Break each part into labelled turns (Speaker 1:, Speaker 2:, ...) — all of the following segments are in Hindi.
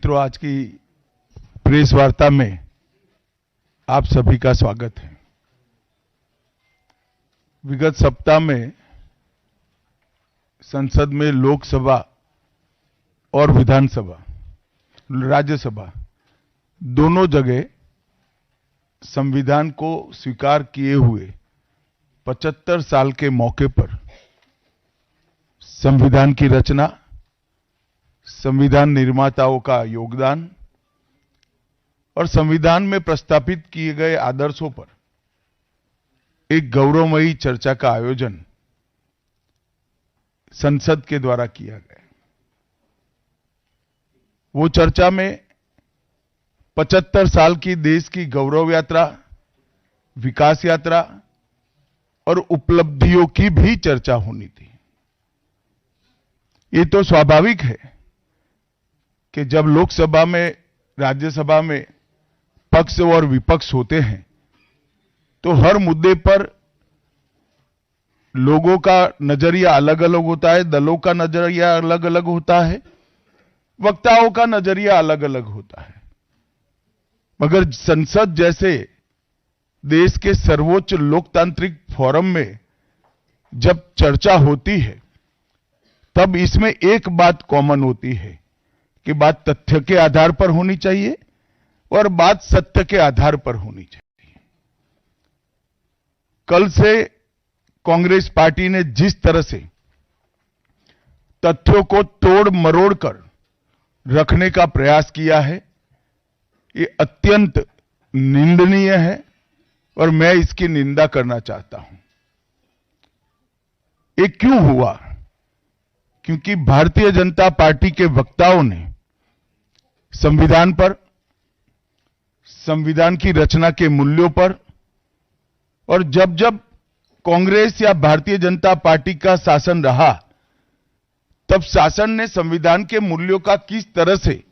Speaker 1: मित्रों, आज की प्रेस वार्ता में आप सभी का स्वागत है। विगत सप्ताह में संसद में लोकसभा और विधानसभा, राज्यसभा दोनों जगह संविधान को स्वीकार किए हुए 75 साल के मौके पर संविधान की रचना, संविधान निर्माताओं का योगदान और संविधान में प्रस्तावित किए गए आदर्शों पर एक गौरवमयी चर्चा का आयोजन संसद के द्वारा किया गया। वो चर्चा में 75 साल की देश की गौरव यात्रा, विकास यात्रा और उपलब्धियों की भी चर्चा होनी थी। ये तो स्वाभाविक है कि जब लोकसभा में, राज्यसभा में पक्ष और विपक्ष होते हैं तो हर मुद्दे पर लोगों का नजरिया अलग अलग होता है, दलों का नजरिया अलग अलग होता है, वक्ताओं का नजरिया अलग अलग होता है। मगर संसद जैसे देश के सर्वोच्च लोकतांत्रिक फोरम में जब चर्चा होती है तब इसमें एक बात कॉमन होती है कि बात तथ्य के आधार पर होनी चाहिए और बात सत्य के आधार पर होनी चाहिए। कल से कांग्रेस पार्टी ने जिस तरह से तथ्यों को तोड़ मरोड़ कर रखने का प्रयास किया है, ये अत्यंत निंदनीय है और मैं इसकी निंदा करना चाहता हूं। ये क्यों हुआ? क्योंकि भारतीय जनता पार्टी के वक्ताओं ने संविधान पर, संविधान की रचना के मूल्यों पर और जब जब कांग्रेस या भारतीय जनता पार्टी का शासन रहा तब शासन ने संविधान के मूल्यों का किस तरह से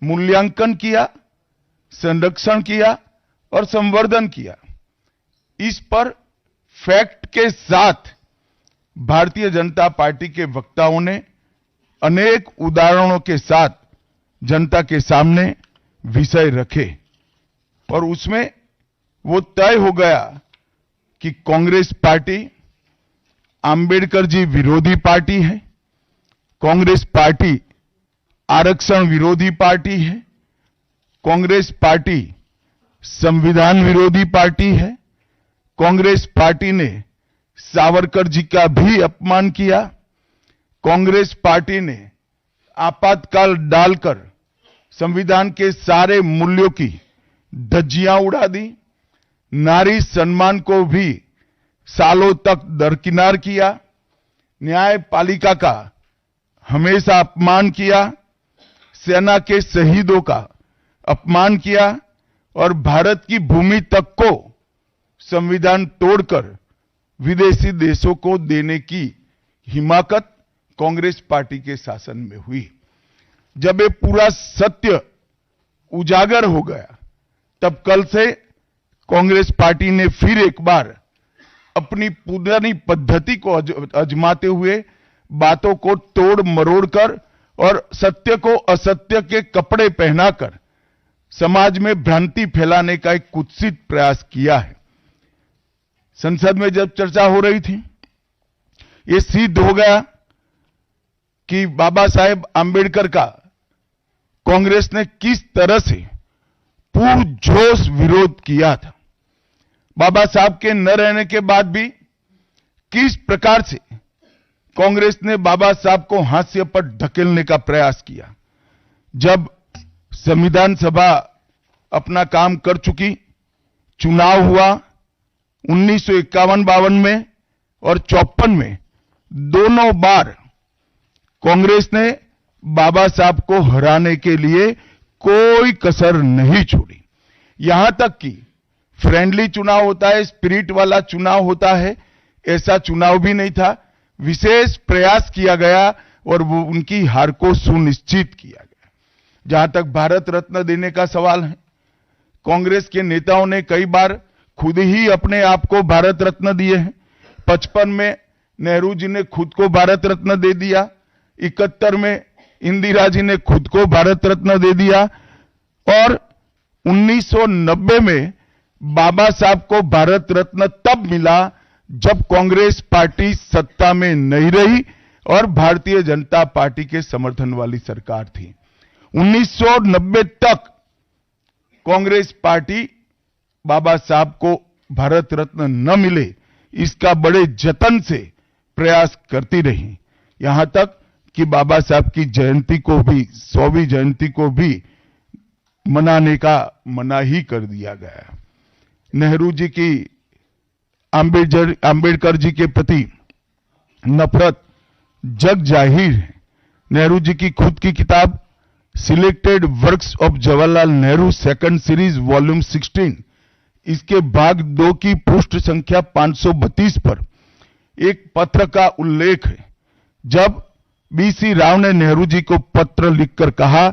Speaker 1: मूल्यांकन किया, संरक्षण किया और संवर्धन किया, इस पर फैक्ट के साथ भारतीय जनता पार्टी के वक्ताओं ने अनेक उदाहरणों के साथ जनता के सामने विषय रखे और उसमें वो तय हो गया कि कांग्रेस पार्टी आंबेडकर जी विरोधी पार्टी है, कांग्रेस पार्टी आरक्षण विरोधी पार्टी है, कांग्रेस पार्टी संविधान विरोधी पार्टी है, कांग्रेस पार्टी ने सावरकर जी का भी अपमान किया, कांग्रेस पार्टी ने आपातकाल डालकर संविधान के सारे मूल्यों की धज्जियां उड़ा दी, नारी सम्मान को भी सालों तक दरकिनार किया, न्यायपालिका का हमेशा अपमान किया, सेना के शहीदों का अपमान किया और भारत की भूमि तक को संविधान तोड़कर विदेशी देशों को देने की हिमाकत कांग्रेस पार्टी के शासन में हुई। जब ये पूरा सत्य उजागर हो गया तब कल से कांग्रेस पार्टी ने फिर एक बार अपनी पुरानी पद्धति को आजमाते हुए बातों को तोड़ मरोड़ कर और सत्य को असत्य के कपड़े पहनाकर समाज में भ्रांति फैलाने का एक कुत्सित प्रयास किया है। संसद में जब चर्चा हो रही थी, ये सिद्ध हो गया कि बाबा साहेब आंबेडकर का कांग्रेस ने किस तरह से पुरजोश विरोध किया था। बाबा साहब के न रहने के बाद भी किस प्रकार से कांग्रेस ने बाबा साहब को हाशिए पर ढकेलने का प्रयास किया। जब संविधान सभा अपना काम कर चुकी, चुनाव हुआ 1951-52 में और 54 में, दोनों बार कांग्रेस ने बाबा साहब को हराने के लिए कोई कसर नहीं छोड़ी। यहां तक कि फ्रेंडली चुनाव होता है, स्पिरिट वाला चुनाव होता है, ऐसा चुनाव भी नहीं था। विशेष प्रयास किया गया और वो उनकी हार को सुनिश्चित किया गया। जहां तक भारत रत्न देने का सवाल है, कांग्रेस के नेताओं ने कई बार खुद ही अपने आप को भारत रत्न दिए हैं। 55 में नेहरू जी ने खुद को भारत रत्न दे दिया, 71 में इंदिरा जी ने खुद को भारत रत्न दे दिया और 1990 में बाबा साहब को भारत रत्न तब मिला जब कांग्रेस पार्टी सत्ता में नहीं रही और भारतीय जनता पार्टी के समर्थन वाली सरकार थी। 1990 तक कांग्रेस पार्टी बाबा साहब को भारत रत्न न मिले इसका बड़े जतन से प्रयास करती रही, यहां तक कि बाबा साहब की जयंती को भी 100वीं जयंती को भी मनाने का मना ही कर दिया गया। नेहरू जी की अंबेडकर जी के प्रति नफरत जग जाहिर है। नेहरू जी की खुद की किताब selected works of Jawaharlal Nehru second series volume 16 इसके भाग 2 की पृष्ठ संख्या 532 पर एक पत्र का उल्लेख है, जब बीसी राव ने नेहरू जी को पत्र लिखकर कहा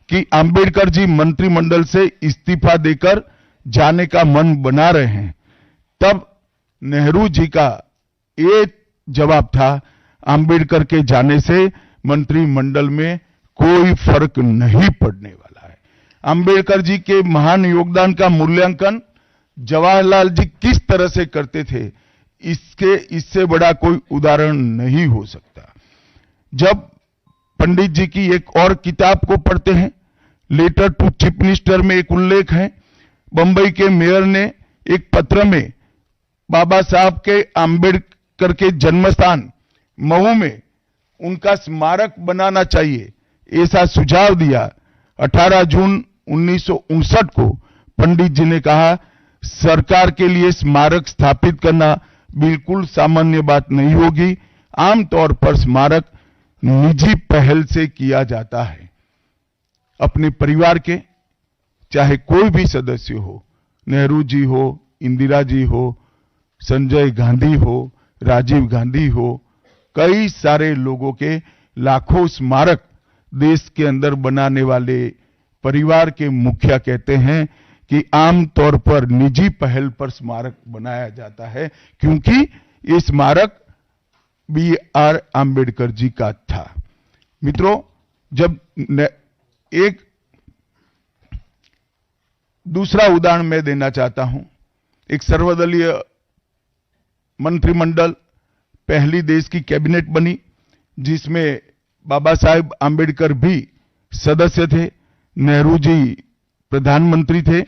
Speaker 1: कि अंबेडकर जी मंत्रिमंडल से इस्तीफा देकर जाने का मन बना रहे हैं, तब नेहरू जी का ये जवाब था, अंबेडकर के जाने से मंत्रिमंडल में कोई फर्क नहीं पड़ने वाला है। अंबेडकर जी के महान योगदान का मूल्यांकन जवाहरलाल जी किस तरह से करते थे, इससे बड़ा कोई उदाहरण नहीं हो सकता। जब पंडित जी की एक और किताब को पढ़ते हैं, लेटर टू चीफ मिनिस्टर में एक उल्लेख है, बंबई के मेयर ने एक पत्र में बाबा साहब के अंबेडकर के जन्मस्थान महू में उनका स्मारक बनाना चाहिए ऐसा सुझाव दिया। 18 जून 1959 को पंडित जी ने कहा, सरकार के लिए स्मारक स्थापित करना बिल्कुल सामान्य बात नहीं होगी, आमतौर पर स्मारक निजी पहल से किया जाता है। अपने परिवार के चाहे कोई भी सदस्य हो, नेहरू जी हो, इंदिरा जी हो, संजय गांधी हो, राजीव गांधी हो, कई सारे लोगों के लाखों स्मारक देश के अंदर बनाने वाले परिवार के मुखिया कहते हैं कि आमतौर पर निजी पहल पर स्मारक बनाया जाता है, क्योंकि ये स्मारक B.R. आम्बेडकर जी का था। मित्रों, जब एक दूसरा उदाहरण मैं देना चाहता हूं, एक सर्वदलीय मंत्रिमंडल पहली देश की कैबिनेट बनी जिसमें बाबा साहेब आम्बेडकर भी सदस्य थे, नेहरू जी प्रधानमंत्री थे।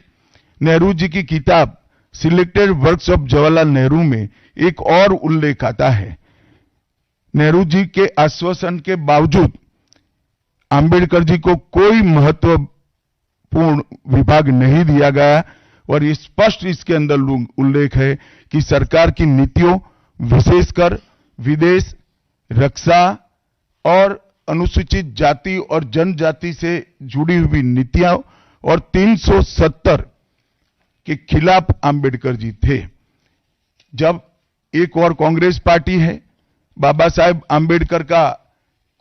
Speaker 1: नेहरू जी की किताब selected works of Jawaharlal Nehru में एक और उल्लेख आता है, नेहरू जी के आश्वासन के बावजूद आम्बेडकर जी को कोई महत्वपूर्ण विभाग नहीं दिया गया और ये स्पष्ट इसके अंदर उल्लेख है कि सरकार की नीतियों, विशेषकर विदेश, रक्षा और अनुसूचित जाति और जनजाति से जुड़ी हुई नीतियां और 370 के खिलाफ आम्बेडकर जी थे। जब एक और कांग्रेस पार्टी है, बाबा साहेब आम्बेडकर का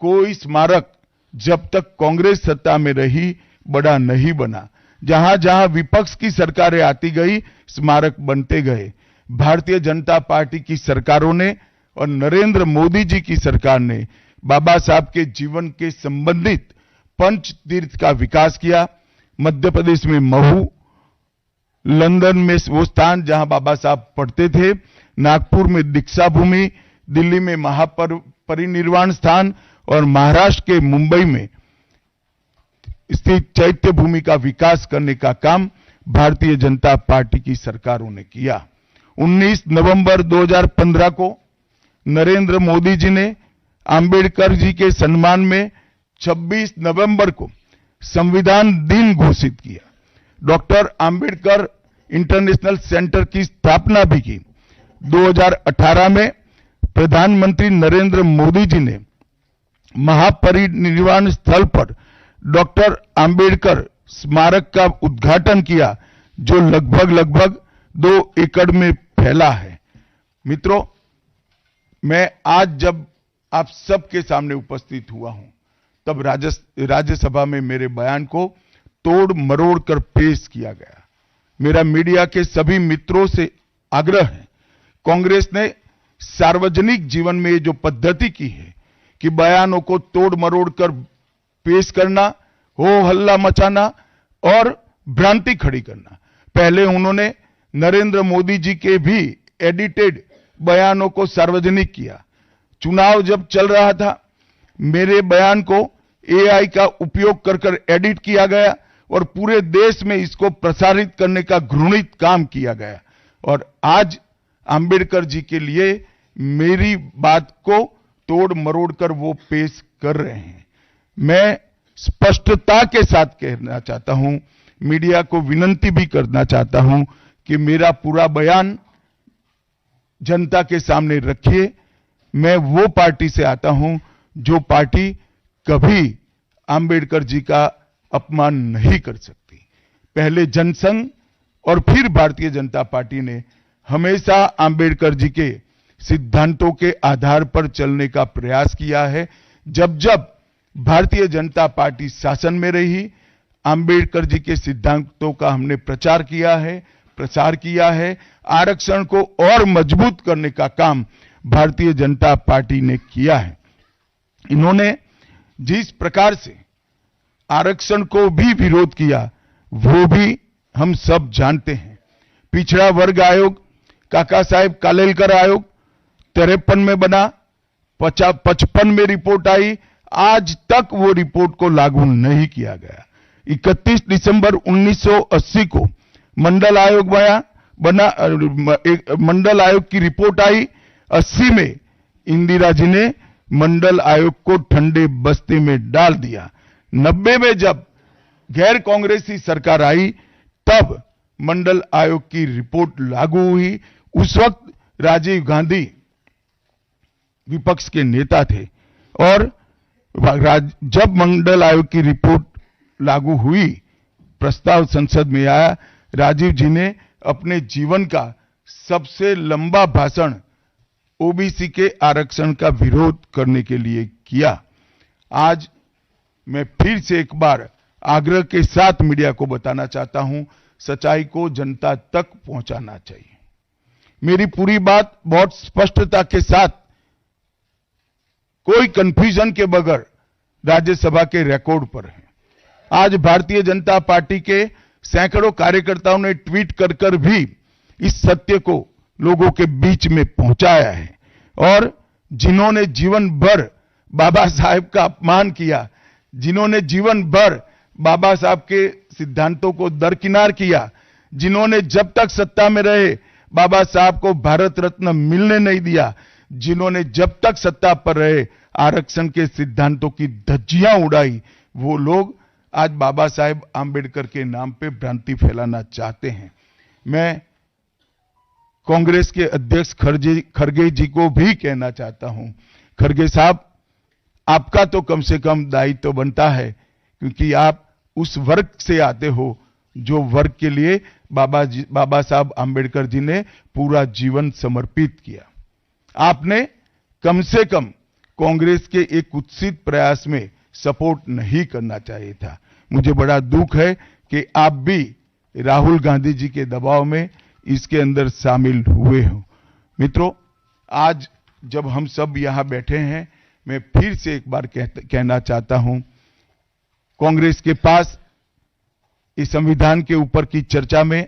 Speaker 1: कोई स्मारक जब तक कांग्रेस सत्ता में रही बड़ा नहीं बना। जहां जहां विपक्ष की सरकारें आती गई, स्मारक बनते गए। भारतीय जनता पार्टी की सरकारों ने और नरेंद्र मोदी जी की सरकार ने बाबा साहब के जीवन के संबंधित पंच तीर्थ का विकास किया। मध्य प्रदेश में महू, लंदन में वो स्थान जहां बाबा साहब पढ़ते थे, नागपुर में दीक्षा भूमि, दिल्ली में महापरिनिर्वाण स्थान और महाराष्ट्र के मुंबई में स्थित चैत्य भूमि का विकास करने का काम भारतीय जनता पार्टी की सरकारों ने किया। 19 नवंबर 2015 को नरेंद्र मोदी जी ने अंबेडकर जी के सम्मान में 26 नवंबर को संविधान दिन घोषित किया। डॉक्टर अंबेडकर इंटरनेशनल सेंटर की स्थापना भी की। 2018 में प्रधानमंत्री नरेंद्र मोदी जी ने महापरिनिर्वाण स्थल पर डॉक्टर अंबेडकर स्मारक का उद्घाटन किया, जो लगभग 2 एकड़ में फैला है। मित्रों, मैं आज जब आप सबके सामने उपस्थित हुआ हूं, तब राज्यसभा में मेरे बयान को तोड़ मरोड़ कर पेश किया गया। मेरा मीडिया के सभी मित्रों से आग्रह है, कांग्रेस ने सार्वजनिक जीवन में ये जो पद्धति की है कि बयानों को तोड़ मरोड़ कर पेश करना, हो हल्ला मचाना और भ्रांति खड़ी करना। पहले उन्होंने नरेंद्र मोदी जी के भी एडिटेड बयानों को सार्वजनिक किया। चुनाव जब चल रहा था, मेरे बयान को एआई का उपयोग कर एडिट किया गया और पूरे देश में इसको प्रसारित करने का घृणित काम किया गया। और आज अंबेडकर जी के लिए मेरी बात को तोड़ मरोड़ कर वो पेश कर रहे हैं। मैं स्पष्टता के साथ कहना चाहता हूं, मीडिया को विनती भी करना चाहता हूं कि मेरा पूरा बयान जनता के सामने रखिए। मैं वो पार्टी से आता हूं जो पार्टी कभी अंबेडकर जी का अपमान नहीं कर सकती। पहले जनसंघ और फिर भारतीय जनता पार्टी ने हमेशा अंबेडकर जी के सिद्धांतों के आधार पर चलने का प्रयास किया है। जब जब भारतीय जनता पार्टी शासन में रही, अंबेडकर जी के सिद्धांतों का हमने प्रचार किया है, प्रसार किया है। आरक्षण को और मजबूत करने का काम भारतीय जनता पार्टी ने किया है। इन्होंने जिस प्रकार से आरक्षण को भी विरोध किया, वो भी हम सब जानते हैं। पिछड़ा वर्ग आयोग, काका साहेब कालेलकर आयोग 53 में बना, 55 में रिपोर्ट आई, आज तक वो रिपोर्ट को लागू नहीं किया गया। 31 दिसंबर 1980 को मंडल आयोग बना, मंडल आयोग की रिपोर्ट आई। 80 में इंदिरा जी ने मंडल आयोग को ठंडे बस्ते में डाल दिया। 90 में जब गैर कांग्रेसी सरकार आई, तब मंडल आयोग की रिपोर्ट लागू हुई। उस वक्त राजीव गांधी विपक्ष के नेता थे और जब मंडल आयोग की रिपोर्ट लागू हुई, प्रस्ताव संसद में आया, राजीव जी ने अपने जीवन का सबसे लंबा भाषण ओबीसी के आरक्षण का विरोध करने के लिए किया। आज मैं फिर से एक बार आग्रह के साथ मीडिया को बताना चाहता हूं, सच्चाई को जनता तक पहुंचाना चाहिए। मेरी पूरी बात बहुत स्पष्टता के साथ, कोई कंफ्यूजन के बगैर राज्यसभा के रिकॉर्ड पर है। आज भारतीय जनता पार्टी के सैकड़ों कार्यकर्ताओं ने ट्वीट कर भी इस सत्य को लोगों के बीच में पहुंचाया है। और जिन्होंने जीवन भर बाबा साहेब का अपमान किया, जिन्होंने जीवन भर बाबा साहब के सिद्धांतों को दरकिनार किया, जिन्होंने जब तक सत्ता में रहे बाबा साहब को भारत रत्न मिलने नहीं दिया, जिन्होंने जब तक सत्ता पर रहे आरक्षण के सिद्धांतों की धज्जियां उड़ाई, वो लोग आज बाबा साहेब आंबेडकर के नाम पे भ्रांति फैलाना चाहते हैं। मैं कांग्रेस के अध्यक्ष खड़गे जी को भी कहना चाहता हूं, खड़गे साहब, आपका तो कम से कम दायित्व तो बनता है, क्योंकि आप उस वर्ग से आते हो जो वर्ग के लिए बाबा साहब आंबेडकर जी ने पूरा जीवन समर्पित किया। आपने कम से कम कांग्रेस के एक कुत्सित प्रयास में सपोर्ट नहीं करना चाहिए था। मुझे बड़ा दुख है कि आप भी राहुल गांधी जी के दबाव में इसके अंदर शामिल हुए हो। मित्रों, आज जब हम सब यहां बैठे हैं, मैं फिर से एक बार कहना चाहता हूं, कांग्रेस के पास इस संविधान के ऊपर की चर्चा में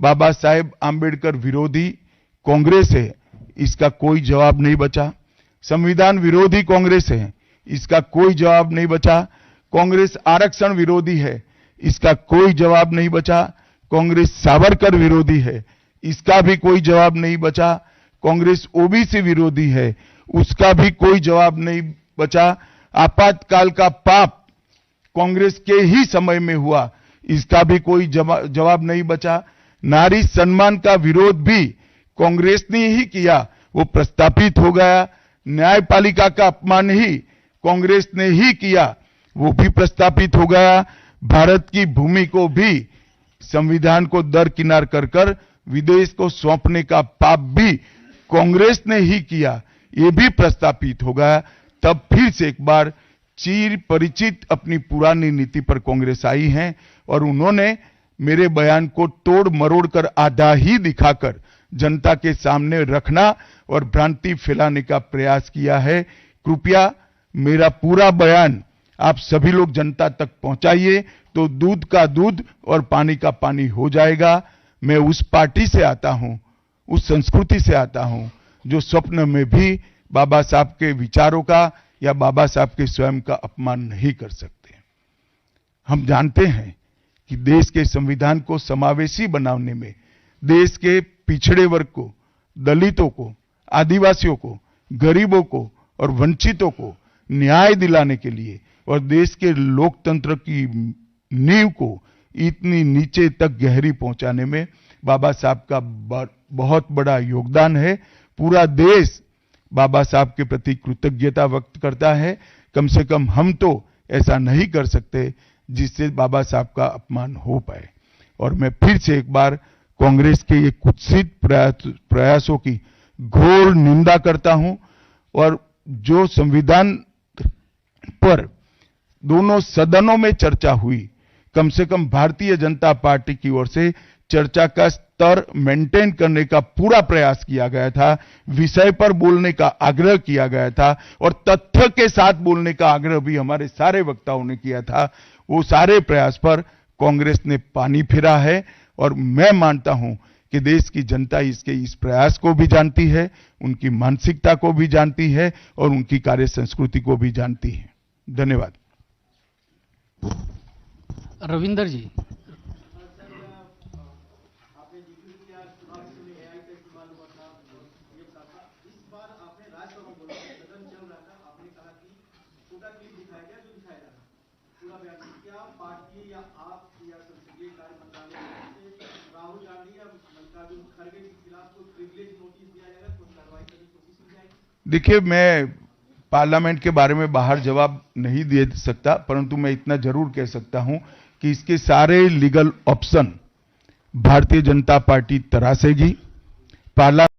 Speaker 1: बाबा साहेब आंबेडकर विरोधी कांग्रेस है, इसका कोई जवाब नहीं बचा। संविधान विरोधी कांग्रेस है, इसका कोई जवाब नहीं बचा। कांग्रेस आरक्षण विरोधी है, इसका कोई जवाब नहीं बचा। कांग्रेस सावरकर विरोधी है, इसका भी कोई जवाब नहीं बचा। कांग्रेस ओबीसी विरोधी है, उसका भी कोई जवाब नहीं बचा। आपातकाल का पाप कांग्रेस के ही समय में हुआ, इसका भी कोई जवाब नहीं बचा। नारी सम्मान का विरोध भी कांग्रेस ने ही किया, वो प्रस्तापित हो गया। न्यायपालिका का अपमान ही कांग्रेस ने ही किया, वो भी प्रस्तापित हो गया। भारत की भूमि को भी संविधान को दरकिनार कर विदेश को सौंपने का पाप भी कांग्रेस ने ही किया, ये भी प्रस्तापित हो गया। तब फिर से एक बार चिर परिचित अपनी पुरानी नीति पर कांग्रेस आई है और उन्होंने मेरे बयान को तोड़ मरोड़ कर आधा ही दिखाकर जनता के सामने रखना और भ्रांति फैलाने का प्रयास किया है। कृपया मेरा पूरा बयान आप सभी लोग जनता तक पहुंचाइए तो दूध का दूध और पानी का पानी हो जाएगा। मैं उस पार्टी से आता हूं, उस संस्कृति से आता हूं जो स्वप्न में भी बाबा साहब के विचारों का या बाबा साहब के स्वयं का अपमान नहीं कर सकते। हम जानते हैं कि देश के संविधान को समावेशी बनाने में देश के पिछड़े वर्ग को, दलितों को, आदिवासियों को, गरीबों को और वंचितों को न्याय दिलाने के लिए और देश के लोकतंत्र की नींव को इतनी नीचे तक गहरी पहुंचाने में बाबा साहब का बहुत बड़ा योगदान है। पूरा देश बाबा साहब के प्रति कृतज्ञता व्यक्त करता है। कम से कम हम तो ऐसा नहीं कर सकते जिससे बाबा साहब का अपमान हो पाए। और मैं फिर से एक बार कांग्रेस के ये कुत्सित प्रयासों की घोर निंदा करता हूं और जो संविधान पर दोनों सदनों में चर्चा हुई, कम से कम भारतीय जनता पार्टी की ओर से चर्चा का स्तर मेंटेन करने का पूरा प्रयास किया गया था, विषय पर बोलने का आग्रह किया गया था और तथ्य के साथ बोलने का आग्रह भी हमारे सारे वक्ताओं ने किया था। वो सारे प्रयास पर कांग्रेस ने पानी फिरा है और मैं मानता हूं कि देश की जनता इसके इस प्रयास को भी जानती है, उनकी मानसिकता को भी जानती है और उनकी कार्य संस्कृति को भी जानती है। धन्यवाद।
Speaker 2: रविंदर जी।
Speaker 1: देखिए, मैं पार्लियामेंट के बारे में बाहर जवाब नहीं दे सकता, परंतु मैं इतना जरूर कह सकता हूं कि इसके सारे legal option Bharatiya Janata party तरासेगी। Parliament